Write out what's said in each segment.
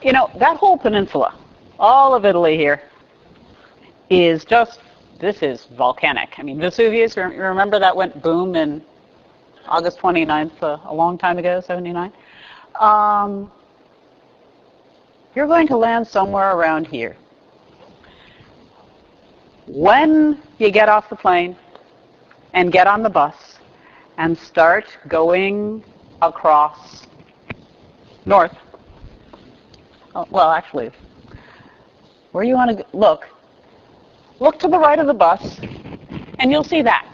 You know, that whole peninsula, all of Italy here, is just, this is volcanic. I mean, Vesuvius, remember that went boom in August 29th, a long time ago, 79? You're going to land somewhere around here. When you get off the plane and get on the bus and start going across north, well, actually, where you want to look to the right of the bus, and you'll see that.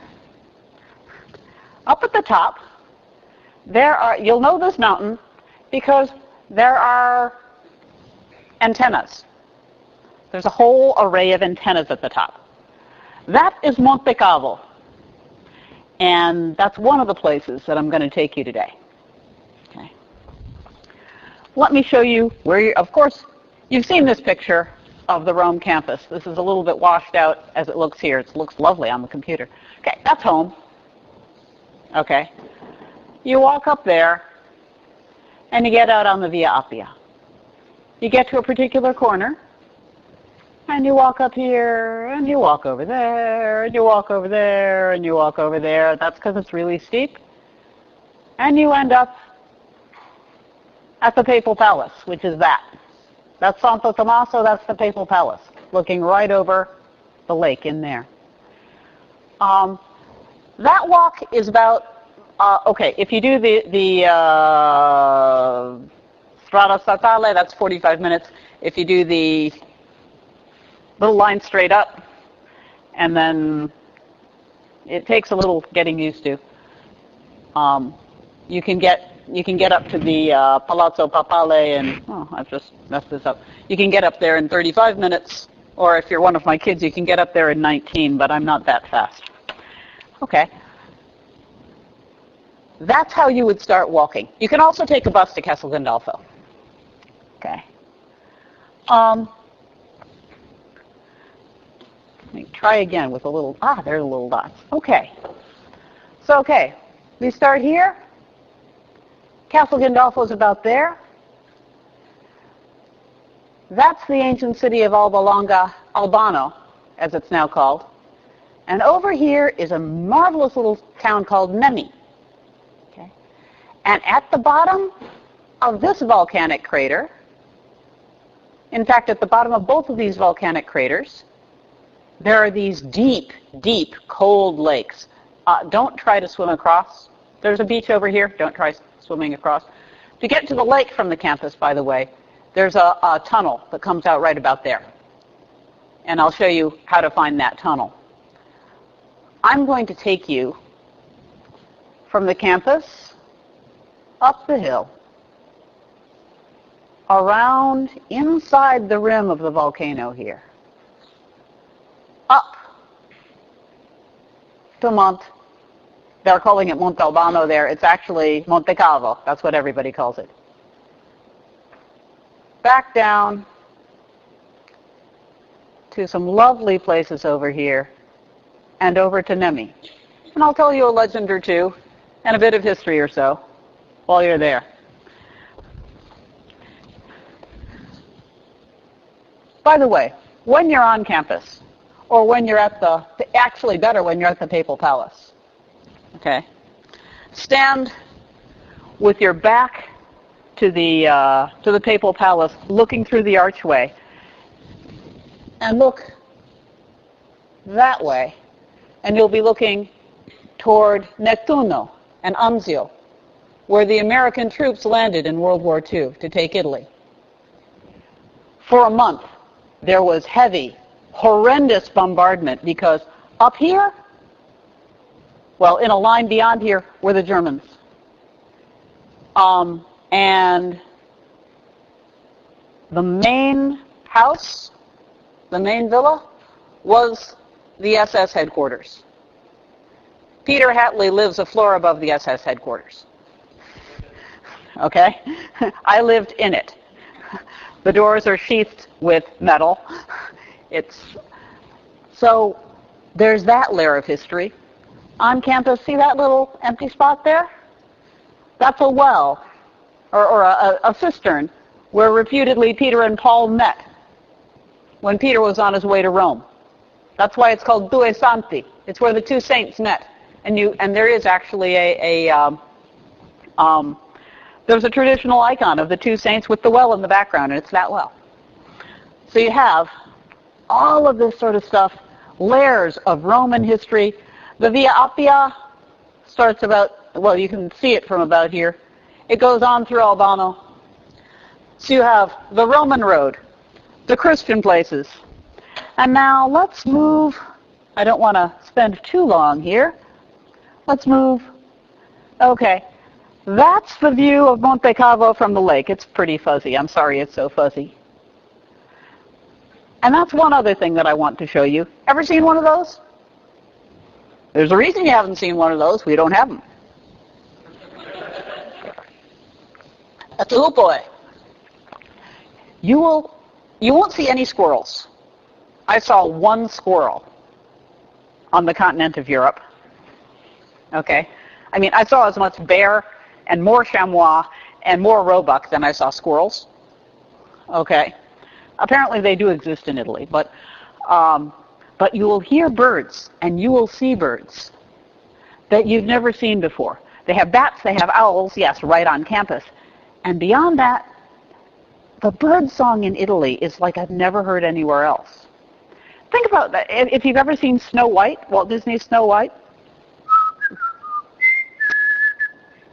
Up at the top, you'll know this mountain because there are antennas. There's a whole array of antennas at the top. That is Monte Cavo, and that's one of the places that I'm going to take you today. Okay. Let me show you where of course, you've seen this picture of the Rome campus. This is a little bit washed out as it looks here. It looks lovely on the computer. Okay, that's home. Okay. You walk up there, and you get out on the Via Appia. You get to a particular corner, and you walk up here, and you walk over there, and you walk over there, and you walk over there. That's because it's really steep. And you end up at the Papal Palace, which is that. That's Santo Tommaso, that's the Papal Palace, looking right over the lake in there. That walk is about, okay, if you do the Strada Statale, that's 45 minutes. If you do the little line straight up, and then it takes a little getting used to. You can get up to the Palazzo Papale, and I've just messed this up. You can get up there in 35 minutes, or if you're one of my kids, you can get up there in 19, but I'm not that fast. Okay. That's how you would start walking. You can also take a bus to Castel Gandolfo. Okay. Let me try again with a little, there are the little dots. Okay. So, okay, we start here. Castel Gandolfo is about there. That's the ancient city of Alba Longa, Albano, as it's now called. And over here is a marvelous little town called Nemi. Okay. And at the bottom of this volcanic crater, in fact, at the bottom of both of these volcanic craters, there are these deep, deep, cold lakes. Don't try to swim across. There's a beach over here. Don't try swimming across. To get to the lake from the campus, by the way, there's a tunnel that comes out right about there. And I'll show you how to find that tunnel. I'm going to take you from the campus up the hill, around inside the rim of the volcano here, up to they're calling it Monte Albano there. It's actually Monte Cavo. That's what everybody calls it. Back down to some lovely places over here and over to Nemi. And I'll tell you a legend or two and a bit of history or so while you're there. By the way, when you're on campus, or when you're at actually better when you're at the Papal Palace, okay, stand with your back to the Papal Palace, looking through the archway, and look that way, and you'll be looking toward Nettuno and Anzio, where the American troops landed in World War II to take Italy. For a month, there was heavy, horrendous bombardment because up here, well, in a line beyond here, were the Germans. And the main house, the main villa, was the SS headquarters. Peter Hatley lives a floor above the SS headquarters. Okay? I lived in it. The doors are sheathed with metal. So there's that layer of history. On campus, see that little empty spot there? That's a well, or a cistern, where reputedly Peter and Paul met when Peter was on his way to Rome. That's why it's called Due Santi. It's where the two saints met. And there is actually there's a traditional icon of the two saints with the well in the background, and it's that well. So you have all of this sort of stuff, layers of Roman history. The Via Appia starts about, well, you can see it from about here. It goes on through Albano. So you have the Roman road, the Christian places. And now let's move. I don't want to spend too long here. Let's move. Okay. That's the view of Monte Cavo from the lake. It's pretty fuzzy. I'm sorry it's so fuzzy. And that's one other thing that I want to show you. Ever seen one of those? There's a reason you haven't seen one of those. We don't have them. That's a hoopoe. You won't see any squirrels. I saw one squirrel on the continent of Europe. Okay? I mean, I saw as much bear and more chamois and more roebuck than I saw squirrels. Okay? Apparently they do exist in Italy, but you will hear birds and you will see birds that you've never seen before. They have bats, they have owls, yes, right on campus. And beyond that, the bird song in Italy is like I've never heard anywhere else. Think about that. If you've ever seen Snow White, Walt Disney's Snow White,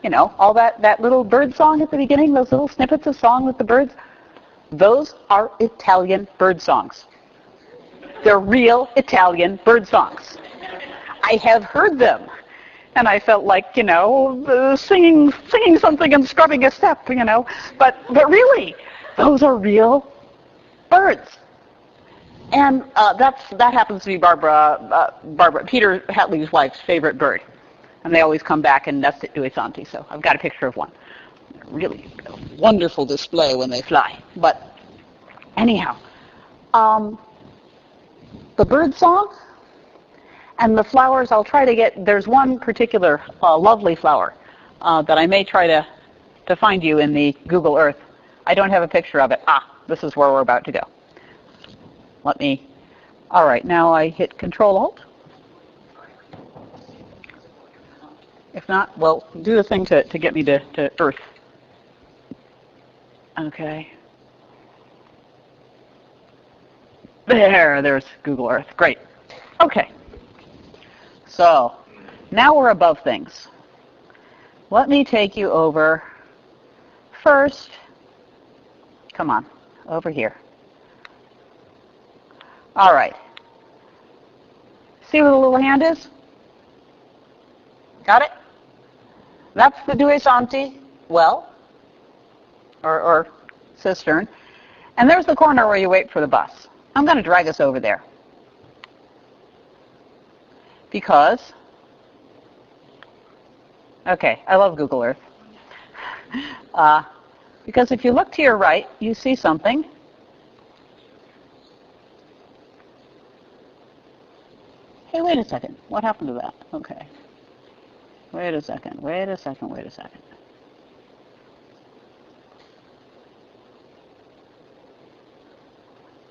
you know, all that little bird song at the beginning, those little snippets of song with the birds, those are Italian bird songs. They're real Italian bird songs. I have heard them, and I felt like, you know, singing something and scrubbing a step, you know. But really, those are real birds. And that happens to be Peter Hatley's wife's favorite bird. And they always come back and nest at Due Santi. So I've got a picture of one. Really a wonderful display when they fly. But anyhow, the bird song and the flowers, I'll try to get, there's one particular lovely flower that I may try to find you in the Google Earth. I don't have a picture of it. This is where we're about to go. All right, now I hit Control-Alt. If not, well, do the thing to get me to Earth. Okay. There's Google Earth. Great. Okay. So, now we're above things. Let me take you over first. Come on, over here. All right. See where the little hand is? Got it? That's the Due Santi well, or cistern. And there's the corner where you wait for the bus. I'm going to drag us over there. Because, okay, I love Google Earth. Because if you look to your right, you see something. Hey, wait a second. What happened to that? Okay. Wait a second.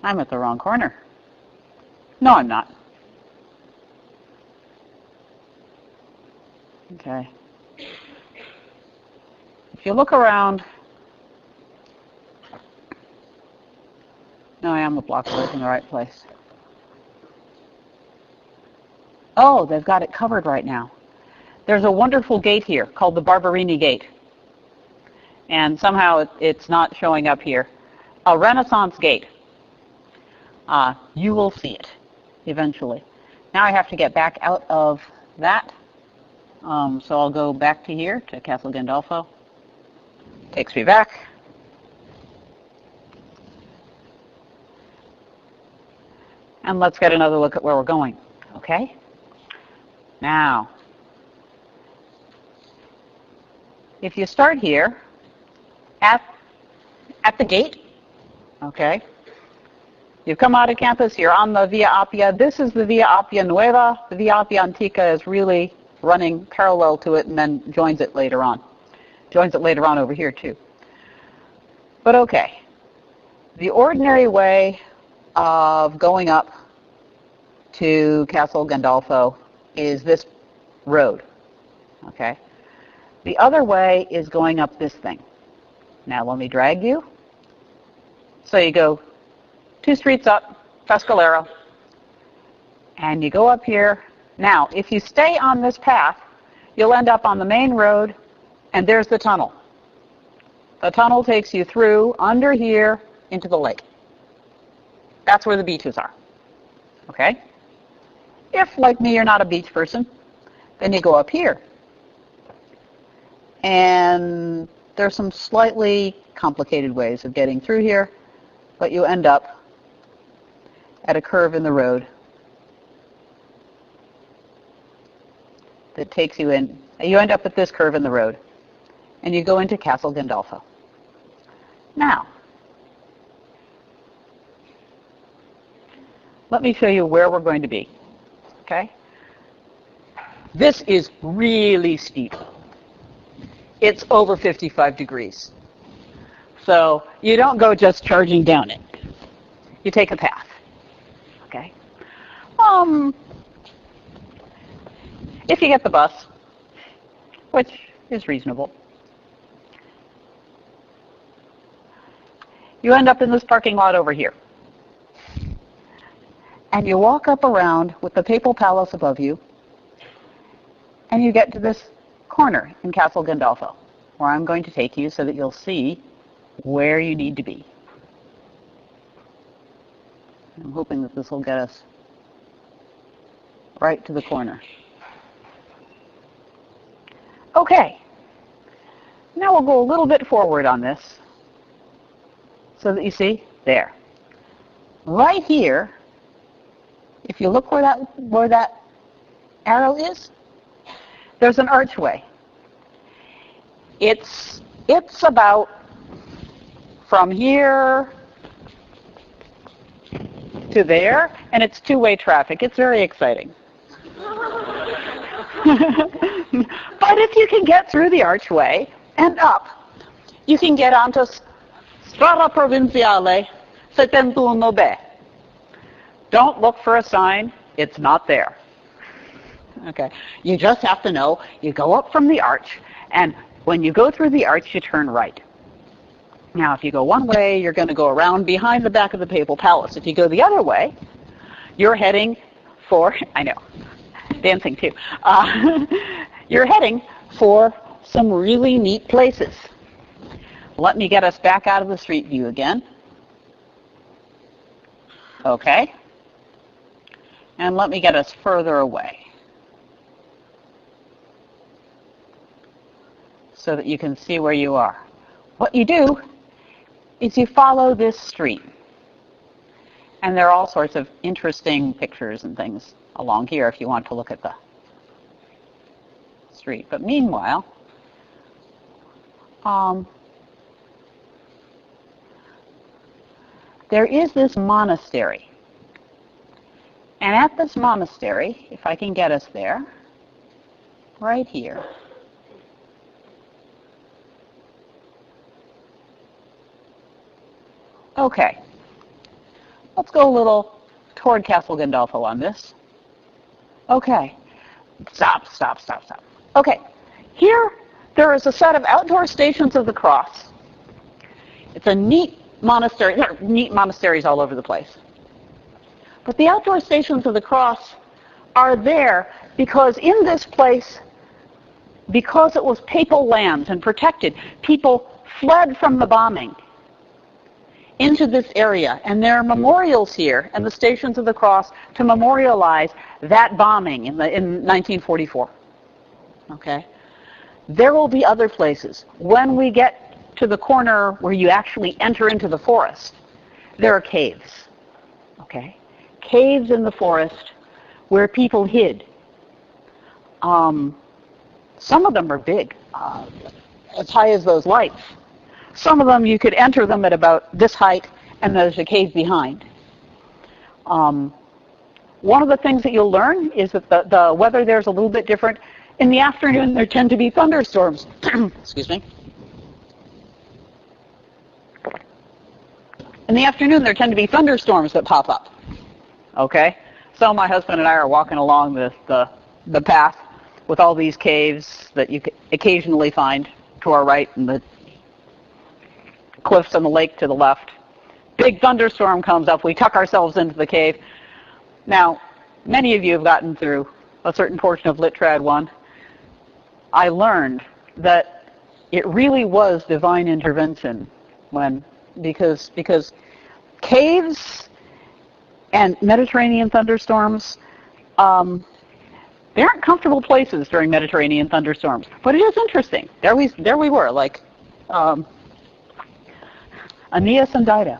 I'm at the wrong corner. No, I'm not. Okay. If you look around, no, I am a block away from the right place. Oh, they've got it covered right now. There's a wonderful gate here called the Barberini Gate. And somehow it's not showing up here. A Renaissance gate. You will see it eventually. Now I have to get back out of that. So I'll go back to here, to Castle Gandolfo. Takes me back. And let's get another look at where we're going. Okay? Now, if you start here at the gate, okay, you've come out of campus, you're on the Via Appia. This is the Via Appia Nueva. The Via Appia Antica is really running parallel to it and then joins it later on. Joins it later on over here too. But okay, the ordinary way of going up to Castle Gandolfo is this road, okay? The other way is going up this thing. Now let me drag you. So you go 2 streets up, Pescalero, and you go up here. Now, if you stay on this path, you'll end up on the main road, and there's the tunnel. The tunnel takes you through, under here, into the lake. That's where the beaches are, okay? If, like me, you're not a beach person, then you go up here. And there's some slightly complicated ways of getting through here, but you end up at a curve in the road that takes you in. You end up at this curve in the road, and you go into Castle Gandolfo. Now, let me show you where we're going to be, okay? This is really steep. It's over 55 degrees. So you don't go just charging down it. You take a path, okay? If you get the bus, which is reasonable, you end up in this parking lot over here. And you walk up around with the Papal Palace above you, and you get to this corner in Castle Gandolfo, where I'm going to take you so that you'll see where you need to be. I'm hoping that this will get us right to the corner. Okay, now we'll go a little bit forward on this so that you see there. Right here, if you look where that arrow is, there's an archway. It's about from here to there, and it's two-way traffic. It's very exciting. But if you can get through the archway and up, you can get onto Strada Provinciale 71B. Don't look for a sign. It's not there. Okay. You just have to know you go up from the arch, and when you go through the arch, you turn right. Now, if you go one way, you're going to go around behind the back of the Papal Palace. If you go the other way, you're heading for, I know, dancing too. You're heading for some really neat places. Let me get us back out of the street view again. Okay. And let me get us further away so that you can see where you are. What you do is you follow this street. And there are all sorts of interesting pictures and things along here if you want to look at the street. But meanwhile, there is this monastery. And at this monastery, if I can get us there, right here, okay, let's go a little toward Castle Gandolfo on this. Okay, stop. Okay, here there is a set of outdoor stations of the cross. It's a neat monastery. There are neat monasteries all over the place. But the outdoor stations of the cross are there because in this place, because it was papal lands and protected, people fled from the bombing into this area. And there are memorials here and the Stations of the Cross to memorialize that bombing in 1944. Okay? There will be other places. When we get to the corner where you actually enter into the forest, there are caves. Okay? Caves in the forest where people hid. Some of them are big, as high as those lights. Some of them, you could enter them at about this height, and there's a cave behind. One of the things that you'll learn is that the weather there's a little bit different. In the afternoon, there tend to be thunderstorms. Excuse me. In the afternoon, there tend to be thunderstorms that pop up. Okay? So my husband and I are walking along the path with all these caves that you occasionally find to our right and the cliffs and the lake to the left. Big thunderstorm comes up. We tuck ourselves into the cave. Now, many of you have gotten through a certain portion of Lit Trad 1. I learned that it really was divine intervention because caves and Mediterranean thunderstorms, they aren't comfortable places during Mediterranean thunderstorms. But it is interesting. There we were, like Aeneas and Dido.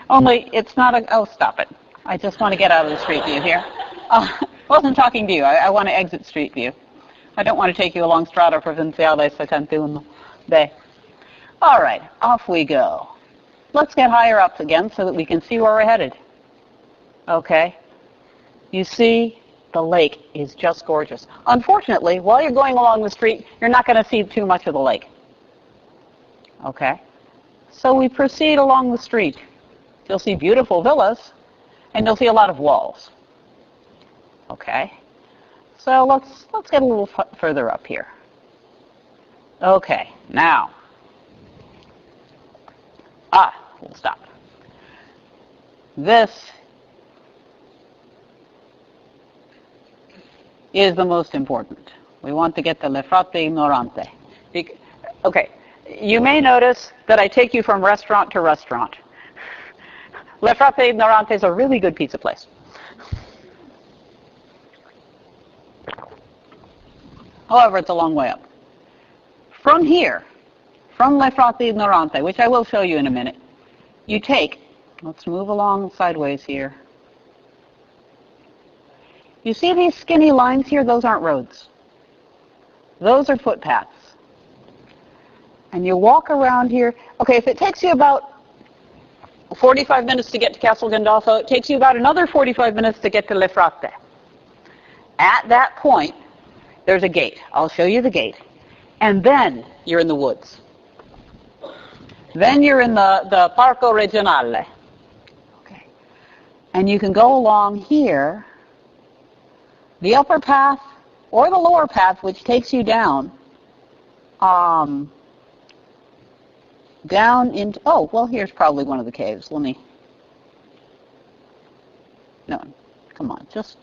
Only it's not a... Oh, stop it. I just want to get out of the street view here. I wasn't talking to you. I want to exit street view. I don't want to take you along Strada Provinciale 71 Bay. All right, off we go. Let's get higher up again so that we can see where we're headed. Okay. You see, the lake is just gorgeous. Unfortunately, while you're going along the street, you're not going to see too much of the lake. Okay. So we proceed along the street. You'll see beautiful villas, and you'll see a lot of walls. Okay. So let's get a little further up here. Okay. Now. We'll stop. This is the most important. We want to get to Le Frate Ignorante. Okay. You may notice that I take you from restaurant to restaurant. Le Frate Ignorante is a really good pizza place. However, it's a long way up. From here, from Le Frate Ignorante, which I will show you in a minute, you take, let's move along sideways here. You see these skinny lines here? Those aren't roads. Those are footpaths. And you walk around here. Okay, if it takes you about 45 minutes to get to Castel Gandolfo, it takes you about another 45 minutes to get to Le Frate. At that point, there's a gate. I'll show you the gate. And then you're in the woods. Then you're in the Parco Regionale. Okay. And you can go along here, the upper path or the lower path, which takes you down, down into, oh, well, here's probably one of the caves. No, come on, just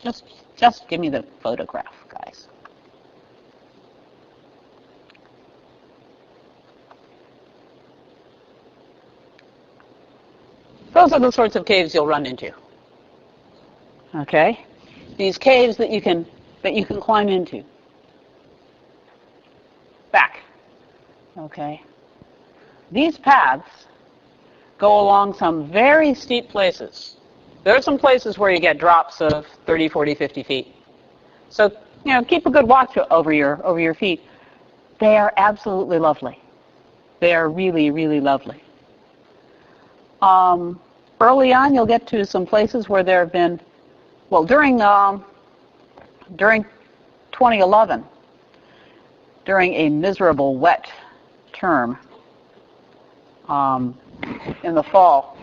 give me the photograph, guys. Those are the sorts of caves you'll run into. Okay? These caves that you can climb into. Back. Okay? These paths go along some very steep places. There are some places where you get drops of 30, 40, 50 feet. So, keep a good watch over your feet. They are absolutely lovely. They are really, really lovely. Early on, you'll get to some places where there have been, well, during 2011, during a miserable wet term in the fall,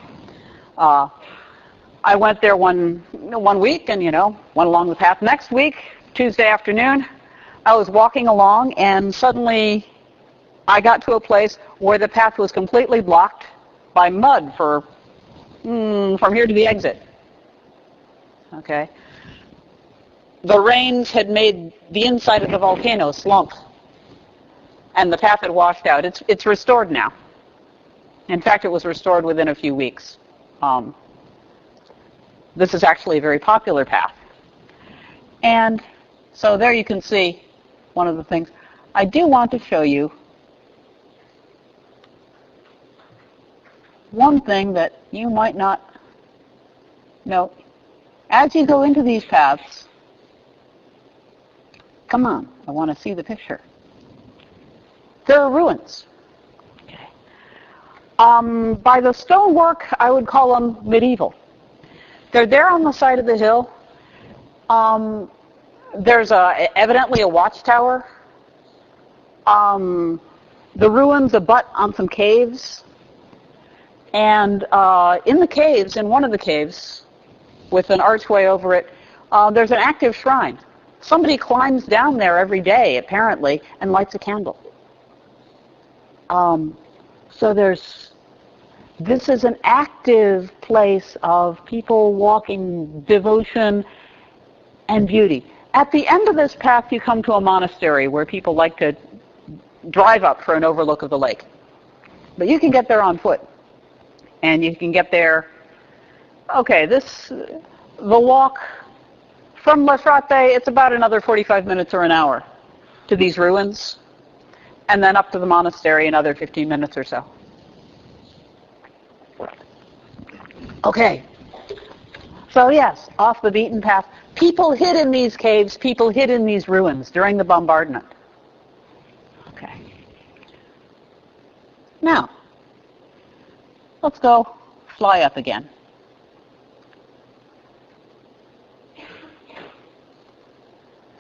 I went there one week and, went along the path. Next week, Tuesday afternoon, I was walking along and suddenly I got to a place where the path was completely blocked by mud from here to the exit. Okay. The rains had made the inside of the volcano slump, and the path had washed out. It's restored now. In fact, it was restored within a few weeks. This is actually a very popular path. And so there you can see one of the things. I do want to show you one thing that you might not know. As you go into these paths, come on, I want to see the picture. There are ruins. Okay. By the stonework, I would call them medieval. They're there on the side of the hill. There's evidently a watchtower. The ruins abut on some caves. And in the caves, in one of the caves, with an archway over it, there's an active shrine. Somebody climbs down there every day, apparently, and lights a candle. So this is an active place of people walking, devotion, and beauty. At the end of this path, you come to a monastery where people like to drive up for an overlook of the lake. But you can get there on foot. And you can get there, okay, the walk from La Frate, it's about another 45 minutes or an hour to these ruins, and then up to the monastery another 15 minutes or so. Okay, so yes, off the beaten path. People hid in these caves, people hid in these ruins during the bombardment. Okay. Now, let's go fly up again.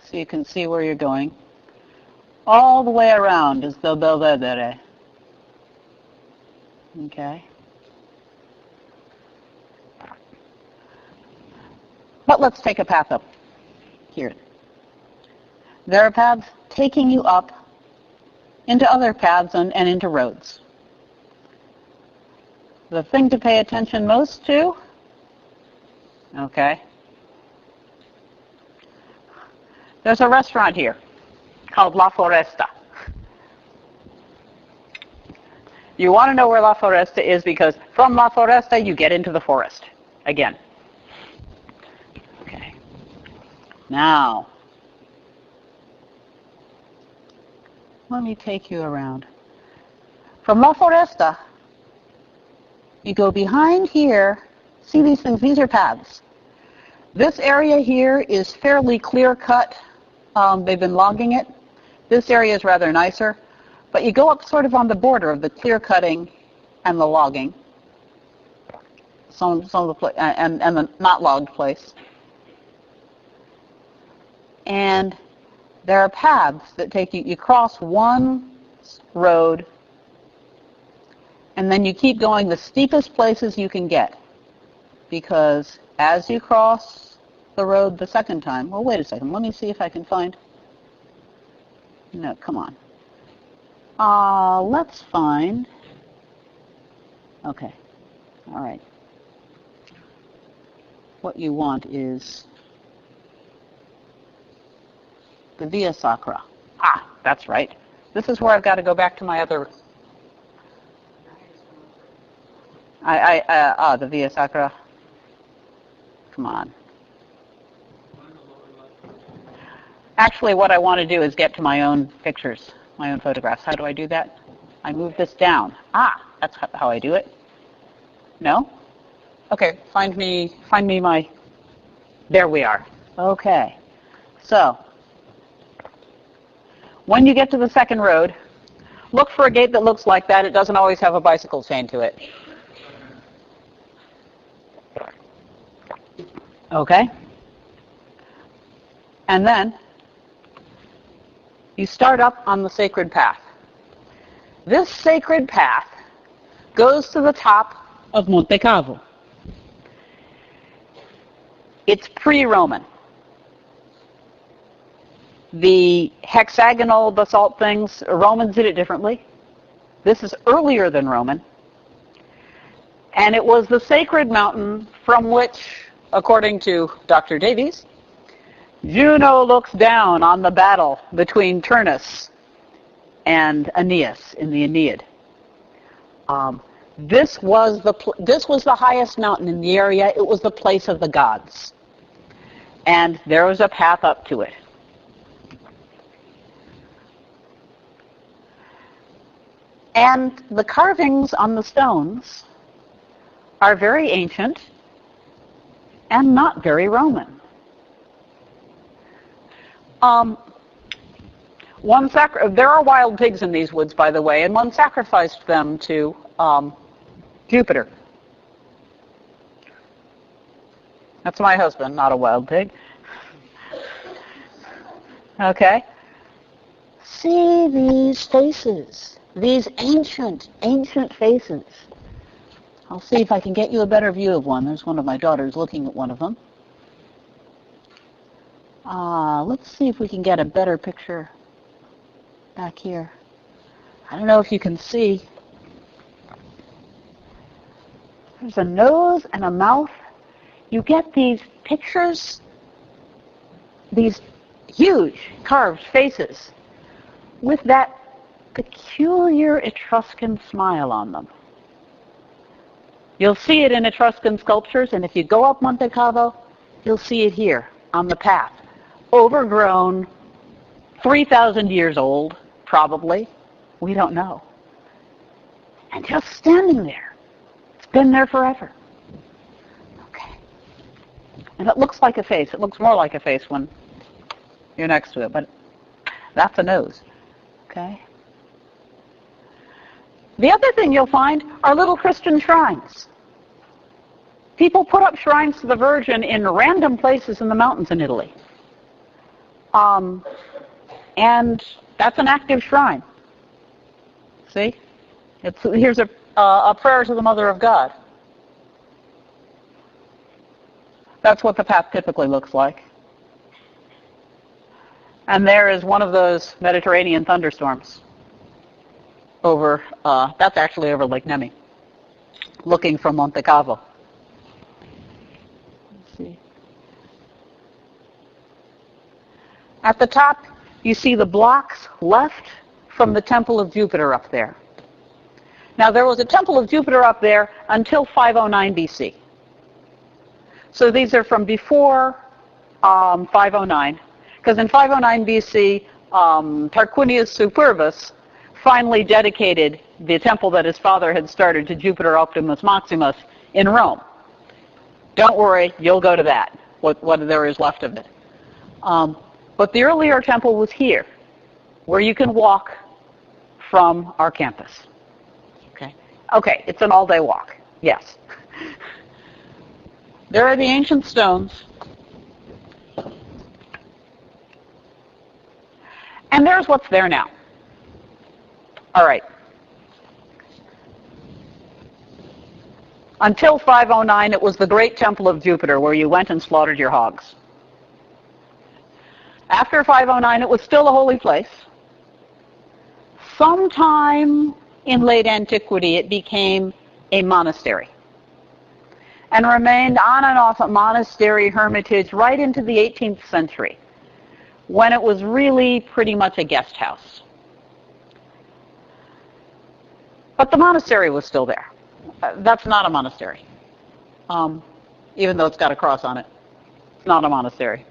So you can see where you're going. All the way around is the Belvedere. Okay. But let's take a path up here. There are paths taking you up into other paths and into roads. The thing to pay attention most to, okay, there's a restaurant here called La Foresta. You want to know where La Foresta is because from La Foresta you get into the forest again. Okay. Now, let me take you around. From La Foresta, you go behind here, see these things, these are paths. This area here is fairly clear-cut. They've been logging it. This area is rather nicer. But you go up sort of on the border of the clear-cutting and the logging. Some of the and the not logged place. And there are paths that take you cross one road, and then you keep going the steepest places you can get. Because as you cross the road the second time, well, wait a second, let me see if I can find, no, come on. Let's find, okay, all right. What you want is the Via Sacra. Ah, that's right. This is where I've got to go back to my other, the Via Sacra. Come on. Actually, what I want to do is get to my own pictures, my own photographs. How do I do that? I move this down. Ah, that's how I do it. No? Okay, find me my, there we are. Okay, so when you get to the second road, look for a gate that looks like that. It doesn't always have a bicycle chain to it. Okay? And then you start up on the sacred path. This sacred path goes to the top of Monte Cavo. It's pre-Roman. The hexagonal basalt things, Romans did it differently. This is earlier than Roman. And it was the sacred mountain from which, according to Dr. Davies, Juno looks down on the battle between Turnus and Aeneas in the Aeneid. This was the highest mountain in the area. It was the place of the gods. And there was a path up to it. And the carvings on the stones are very ancient and not very Roman. There are wild pigs in these woods, by the way, and one sacrificed them to Jupiter. That's my husband, not a wild pig. Okay. See these faces, these ancient, ancient faces. I'll see if I can get you a better view of one. There's one of my daughters looking at one of them. Let's see if we can get a better picture back here. I don't know if you can see. There's a nose and a mouth. You get these pictures, these huge carved faces with that peculiar Etruscan smile on them. You'll see it in Etruscan sculptures, and if you go up Monte Cavo, you'll see it here on the path. Overgrown, 3,000 years old, probably. We don't know. And just standing there. It's been there forever. Okay. And it looks like a face. It looks more like a face when you're next to it, but that's a nose. Okay. The other thing you'll find are little Christian shrines. People put up shrines to the Virgin in random places in the mountains in Italy. And that's an active shrine. See? Here's a prayer to the Mother of God. That's what the path typically looks like. And there is one of those Mediterranean thunderstorms over, that's actually over Lake Nemi, looking from Monte Cavo. Let's see. At the top, you see the blocks left from the Temple of Jupiter up there. Now, there was a Temple of Jupiter up there until 509 BC. So these are from before 509, because in 509 BC, Tarquinius Superbus finally dedicated the temple that his father had started to Jupiter Optimus Maximus in Rome. Don't worry, you'll go to that, what there is left of it. But the earlier temple was here, where you can walk from our campus. Okay, it's an all-day walk, yes. There are the ancient stones. And there's what's there now. All right. Until 509, it was the great Temple of Jupiter where you went and slaughtered your hogs. After 509, it was still a holy place. Sometime in late antiquity, it became a monastery and remained on and off a monastery hermitage right into the 18th century, when it was really pretty much a guest house. But the monastery was still there. That's not a monastery, even though it's got a cross on it. It's not a monastery.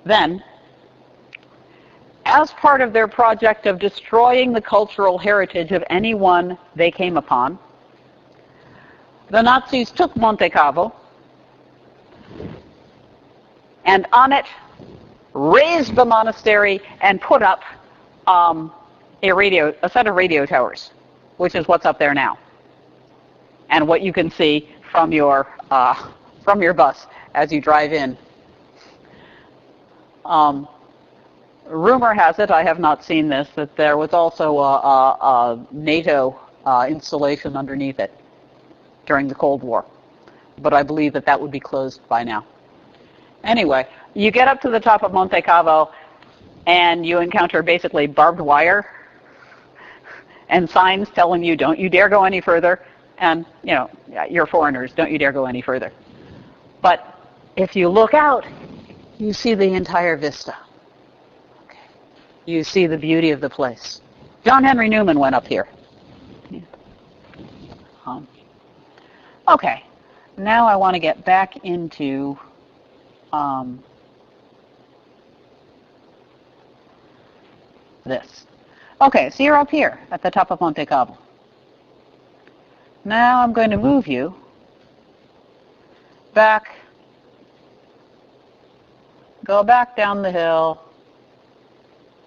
Then, as part of their project of destroying the cultural heritage of anyone they came upon, the Nazis took Monte Cavo and on it razed the monastery and put up a set of radio towers, which is what's up there now, and what you can see from your bus as you drive in. Rumor has it, I have not seen this, that there was also a NATO installation underneath it during the Cold War, but I believe that would be closed by now. Anyway, you get up to the top of Monte Cavo and you encounter basically barbed wire and signs telling you, don't you dare go any further, and, you know, you're foreigners, don't you dare go any further. But if you look out, you see the entire vista. Okay. You see the beauty of the place. John Henry Newman went up here. Yeah. Okay, now I want to get back into this. Okay, so you're up here at the top of Monte Cavo. Now I'm going to move you back, go back down the hill,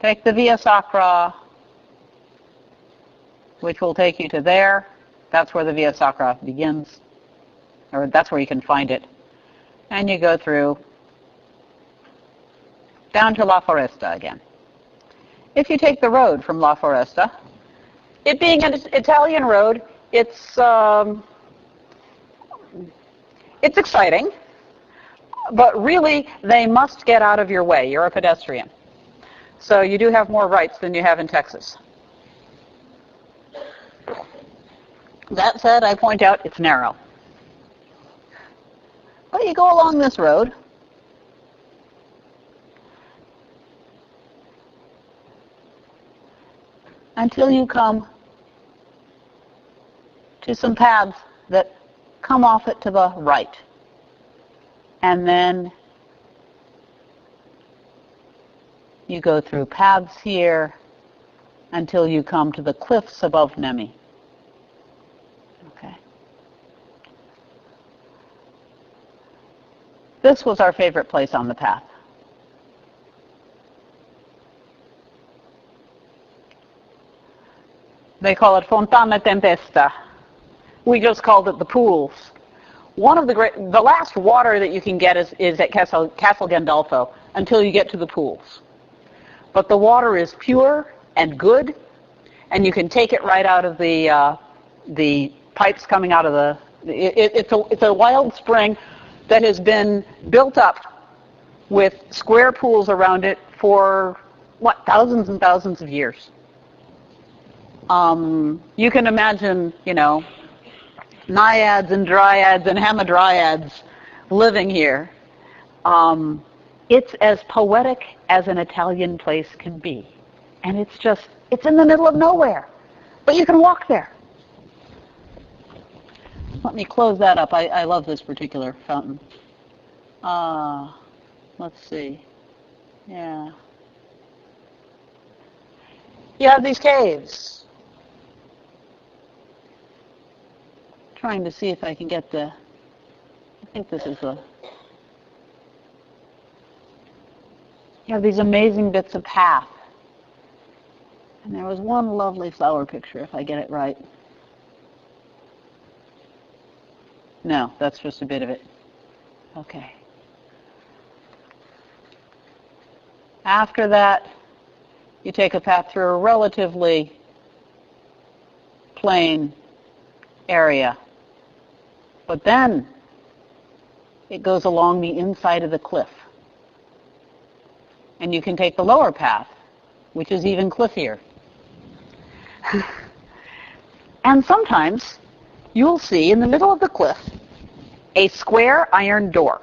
take the Via Sacra, which will take you to there. That's where the Via Sacra begins, or that's where you can find it. And you go through down to La Foresta again. if you take the road from La Foresta, it being an Italian road, it's exciting, but really they must get out of your way. You're a pedestrian. So you do have more rights than you have in Texas. That said, I point out it's narrow. But you go along this road, until you come to some paths that come off it to the right. And then you go through paths here until you come to the cliffs above Nemi. Okay. This was our favorite place on the path. They call it Fontana Tempesta. We just called it the pools. The last water that you can get is at Castel Gandolfo until you get to the pools. But the water is pure and good, and you can take it right out of the pipes coming out of the. It's a wild spring that has been built up with square pools around it for thousands and thousands of years. You can imagine, naiads and dryads and hamadryads living here. It's as poetic as an Italian place can be. And it's in the middle of nowhere. But you can walk there. Let me close that up. I love this particular fountain. Let's see. Yeah. You have these caves. Trying to see if I can get I think this is you have these amazing bits of path. And there was one lovely flower picture, if I get it right. No, that's just a bit of it. Okay. After that, you take a path through a relatively plain area. But then it goes along the inside of the cliff. And you can take the lower path, which is even cliffier. And sometimes you'll see in the middle of the cliff a square iron door.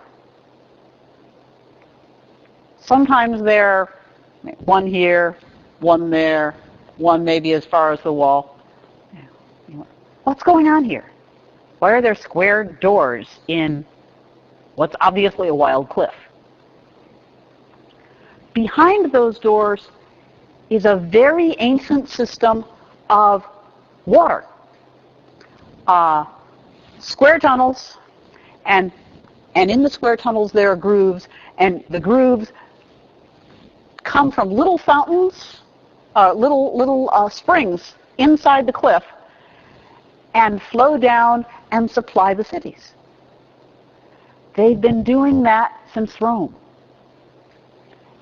Sometimes they're one here, one there, one maybe as far as the wall. What's going on here? Why are there square doors in what's obviously a wild cliff? Behind those doors is a very ancient system of water. Square tunnels, and in the square tunnels there are grooves, and the grooves come from little fountains, little springs inside the cliff, and flow down and supply the cities. They've been doing that since Rome.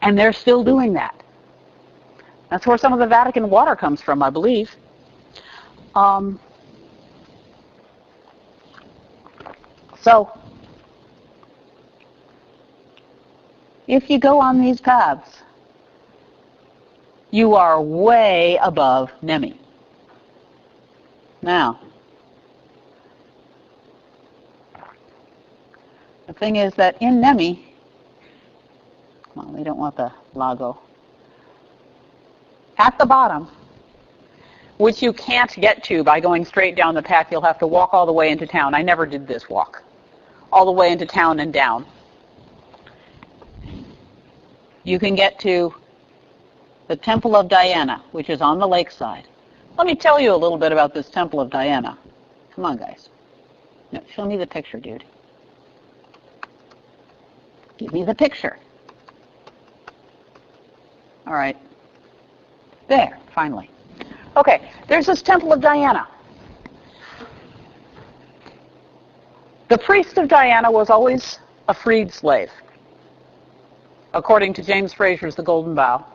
And they're still doing that. That's where some of the Vatican water comes from, I believe. So, if you go on these paths, you are way above Nemi. Now, the thing is that in Nemi, well, we don't want the lago, at the bottom, which you can't get to by going straight down the path, you'll have to walk all the way into town. I never did this walk. All the way into town and down. You can get to the Temple of Diana, which is on the lakeside. Let me tell you a little bit about this Temple of Diana. Come on, guys. No, show me the picture, dude. Give me the picture. All right. There, finally. Okay, there's this Temple of Diana. The priest of Diana was always a freed slave, according to James Frazier's The Golden Bough.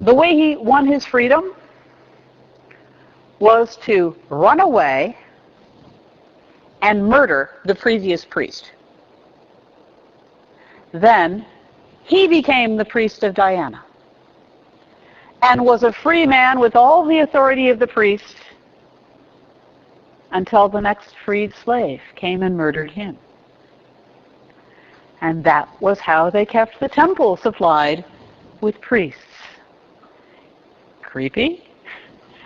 The way he won his freedom was to run away and murder the previous priest. Then he became the priest of Diana and was a free man with all the authority of the priest until the next freed slave came and murdered him. And that was how they kept the temple supplied with priests. Creepy?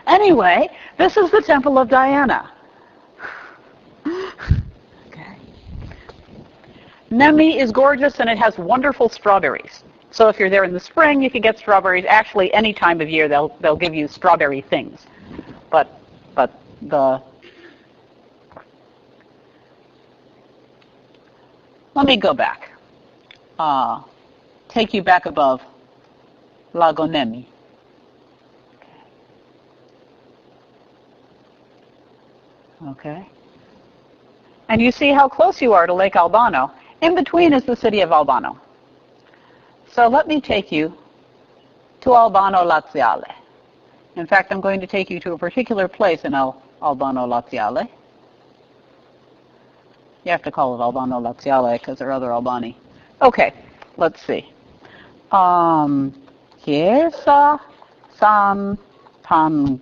Anyway, this is the temple of Diana. Okay. Nemi is gorgeous and it has wonderful strawberries. So if you're there in the spring, you can get strawberries. Actually, any time of year, they'll give you strawberry things. But let me go back. Take you back above Lago Nemi. Okay. And you see how close you are to Lake Albano. In between is the city of Albano. So let me take you to Albano Laziale. In fact, I'm going to take you to a particular place in Albano Laziale. You have to call it Albano Laziale because there are other Albani. Okay, let's see. Chiesa San Pancrazio,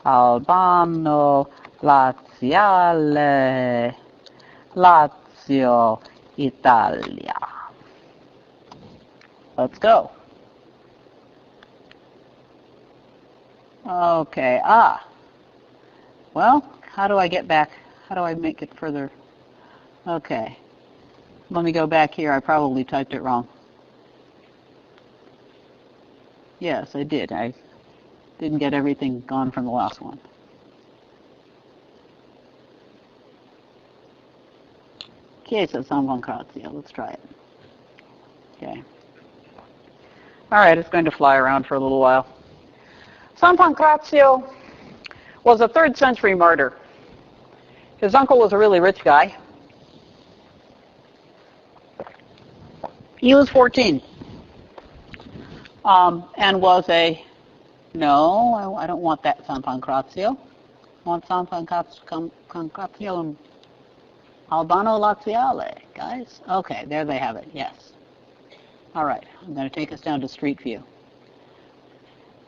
Albano Laziale, Lazio, Italia. Let's go. Okay, well, how do I get back? How do I make it further? Okay, let me go back here. I probably typed it wrong. Yes, I did. I didn't get everything gone from the last one. Chiesa San Pancrazio. Let's try it. Okay. All right, it's going to fly around for a little while. San Pancrazio was a 3rd century martyr. His uncle was a really rich guy. He was 14 and was a, no, I don't want that San Pancrazio. I want San Pancrazio in Albano Laziale, guys. Okay, there they have it, yes. All right, I'm going to take us down to Street View.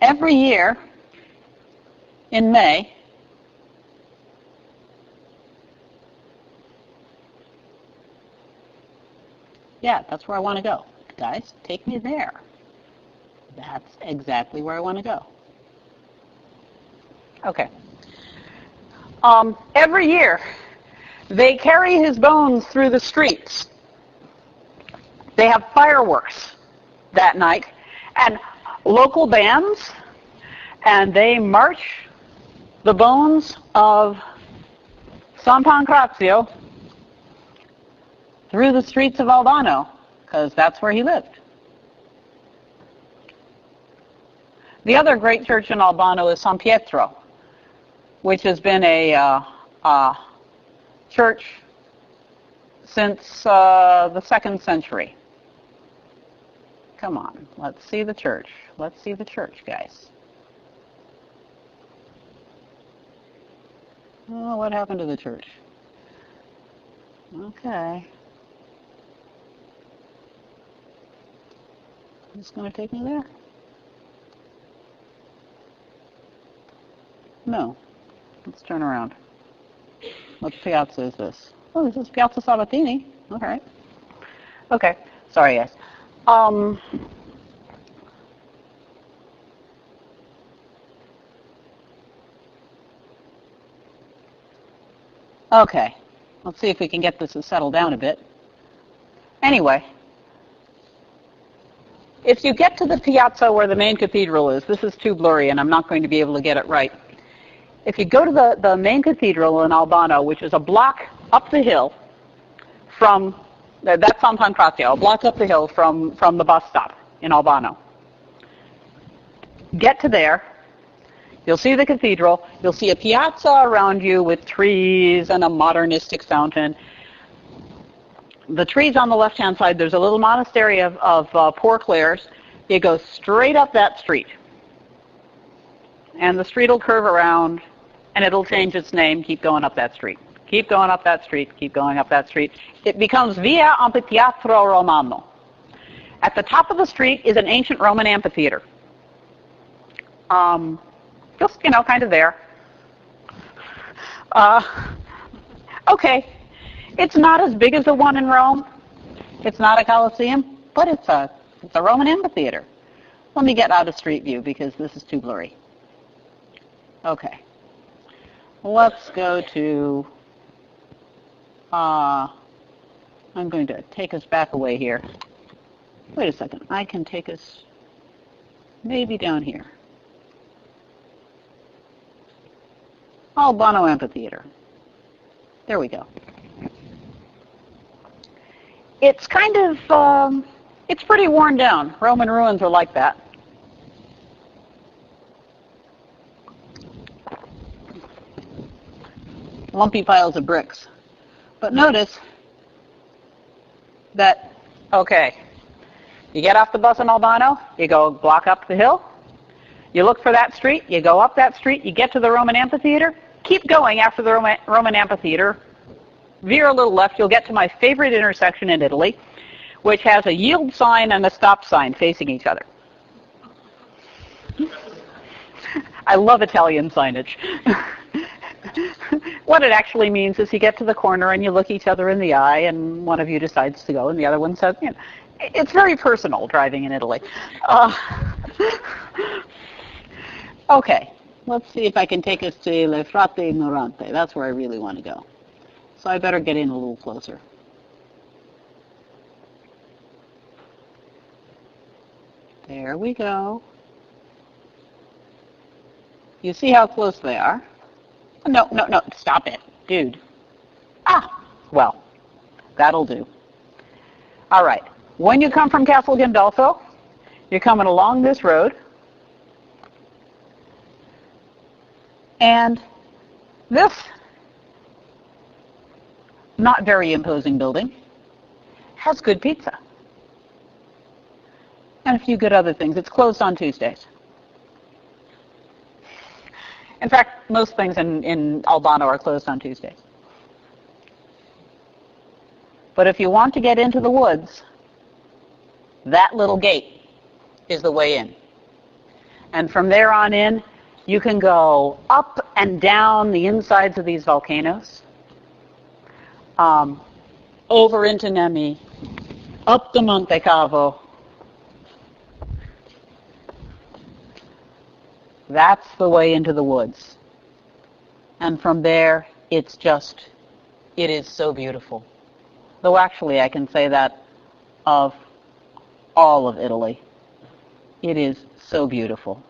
Every year in May, yeah, that's where I want to go. Guys, take me there. That's exactly where I want to go. Okay. Every year, they carry his bones through the streets. They have fireworks that night, and local bands, and they march the bones of San Pancrazio through the streets of Albano, because that's where he lived. The other great church in Albano is San Pietro, which has been a church since the 2nd century. Come on, let's see the church. Let's see the church, guys. Oh, what happened to the church? Okay. It's going to take me there? No. Let's turn around. What piazza is this? Oh, this is Piazza Sabatini. All right. Okay. Sorry, guys. Okay. Let's see if we can get this to settle down a bit. Anyway, if you get to the piazza where the main cathedral is, this is too blurry and I'm not going to be able to get it right. If you go to the main cathedral in Albano, which is a block up the hill from, that's San Pancrazio, a block up the hill from the bus stop in Albano. Get to there. You'll see the cathedral. You'll see a piazza around you with trees and a modernistic fountain. the trees on the left-hand side, there's a little monastery of Poor Clares. You go straight up that street. And the street will curve around, and it'll change its name. Keep going up that street. Keep going up that street. Keep going up that street. It becomes Via Amphitheatro Romano. At the top of the street is an ancient Roman amphitheater. Just, kind of there. Okay. It's not as big as the one in Rome. It's not a Colosseum, but it's a Roman amphitheater. Let me get out of street view because this is too blurry. Okay. Let's go to, I'm going to take us back away here. Wait a second. I can take us maybe down here. Albano Amphitheater. There we go. It's kind of, it's pretty worn down. Roman ruins are like that. Lumpy piles of bricks. But notice that, okay, you get off the bus in Albano, you go block up the hill, you look for that street, you go up that street, you get to the Roman amphitheater, keep going after the Roman amphitheater, veer a little left, you'll get to my favorite intersection in Italy, which has a yield sign and a stop sign facing each other. I love Italian signage. What it actually means is you get to the corner and you look each other in the eye and one of you decides to go and the other one says, it's very personal driving in Italy. Okay, let's see if I can take us to Le Frate Ignorante. That's where I really want to go. So I better get in a little closer. There we go. You see how close they are? No, stop it, dude. Well, that'll do. All right, when you come from Castel Gandolfo, you're coming along this road, and this not very imposing building has good pizza and a few good other things. It's closed on Tuesdays. In fact, most things in Albano are closed on Tuesdays. But if you want to get into the woods, that little gate is the way in. And from there on in, you can go up and down the insides of these volcanoes, over into Nemi, up the Monte Cavo. That's the way into the woods. And from there, it is so beautiful. Though actually, I can say that of all of Italy. It is so beautiful.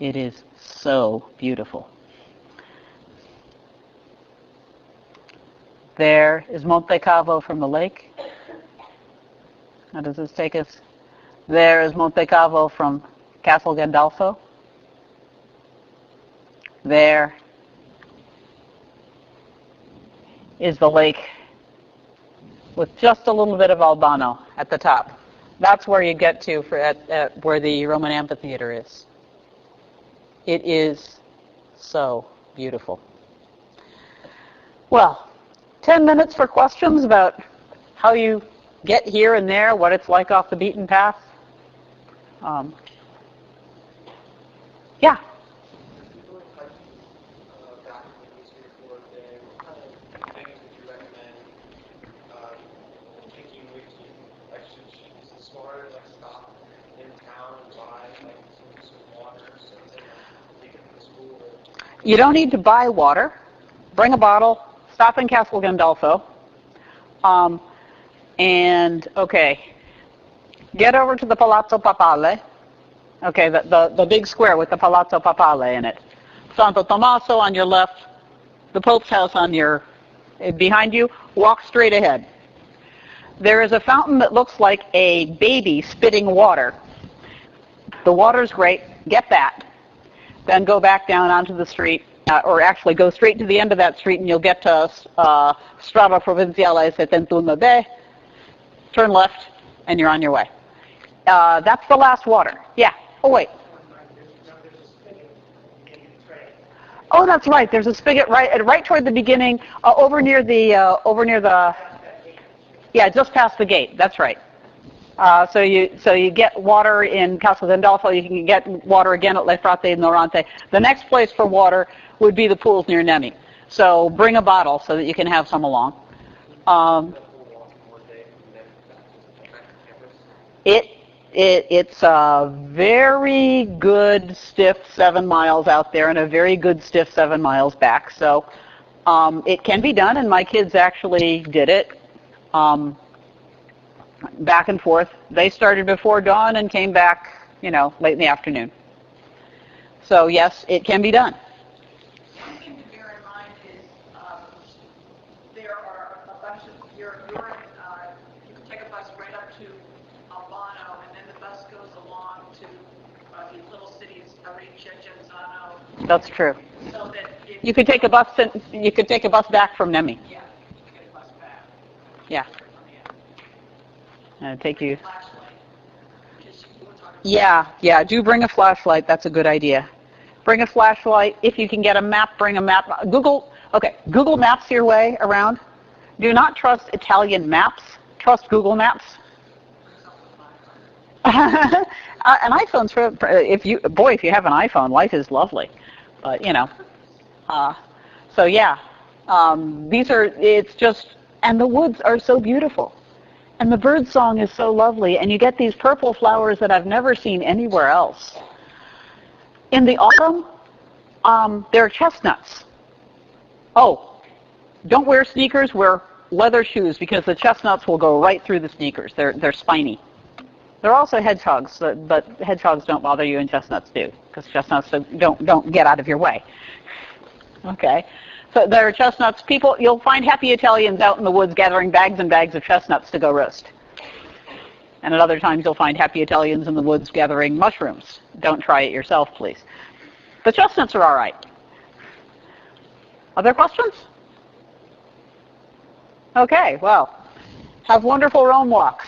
It is so beautiful. There is Monte Cavo from the lake. How does this take us? There is Monte Cavo from Castel Gandolfo. There is the lake with just a little bit of Albano at the top. That's where you get to where the Roman amphitheater is. It is so beautiful. Well, 10 minutes for questions about how you get here and there, what it's like off the beaten path. Yeah. You don't need to buy water. Bring a bottle. Stop in Castel Gandolfo. Get over to the Palazzo Papale. Okay, the big square with the Palazzo Papale in it. Santo Tommaso on your left. The Pope's house behind you. Walk straight ahead. There is a fountain that looks like a baby spitting water. The water's great. Get that. Then go back down onto the street or actually go straight to the end of that street and you'll get to Strada Provinciale 71B. Turn left and you're on your way. That's the last water. Yeah. Oh, wait. Oh, that's right. There's a spigot right toward the beginning, over near the, yeah, just past the gate. That's right. So you get water in Castel Gandolfo. You can get water again at Le Frate Norante. The next place for water would be the pools near Nemi. So bring a bottle so that you can have some along. It's a very good stiff 7 miles out there and a very good stiff 7 miles back. So it can be done, and my kids actually did it. Back and forth. They started before dawn and came back, late in the afternoon. So yes, it can be done. One thing to bear in mind is there are a bunch of you're in, you can take a bus right up to Albano, and then the bus goes along to these little cities, Aricia, Genzano. That's true. So that you could take a bus. You could take a bus back from Nemi. Yeah, you can get a bus back. Yeah. Take you. Yeah. Do bring a flashlight. That's a good idea. Bring a flashlight. If you can get a map, bring a map. Google Maps your way around. Do not trust Italian maps. Trust Google Maps. An iPhone's if you have an iPhone, life is lovely. But so yeah, and the woods are so beautiful. And the bird song is so lovely, and you get these purple flowers that I've never seen anywhere else. In the autumn, there are chestnuts. Oh, don't wear sneakers, wear leather shoes, because the chestnuts will go right through the sneakers. They're spiny. There are also hedgehogs, but hedgehogs don't bother you and chestnuts do, because chestnuts don't get out of your way. Okay. So there are chestnuts. You'll find happy Italians out in the woods gathering bags and bags of chestnuts to go roast. And at other times you'll find happy Italians in the woods gathering mushrooms. Don't try it yourself, please. The chestnuts are all right. Other questions? Okay, well, have wonderful Rome walks.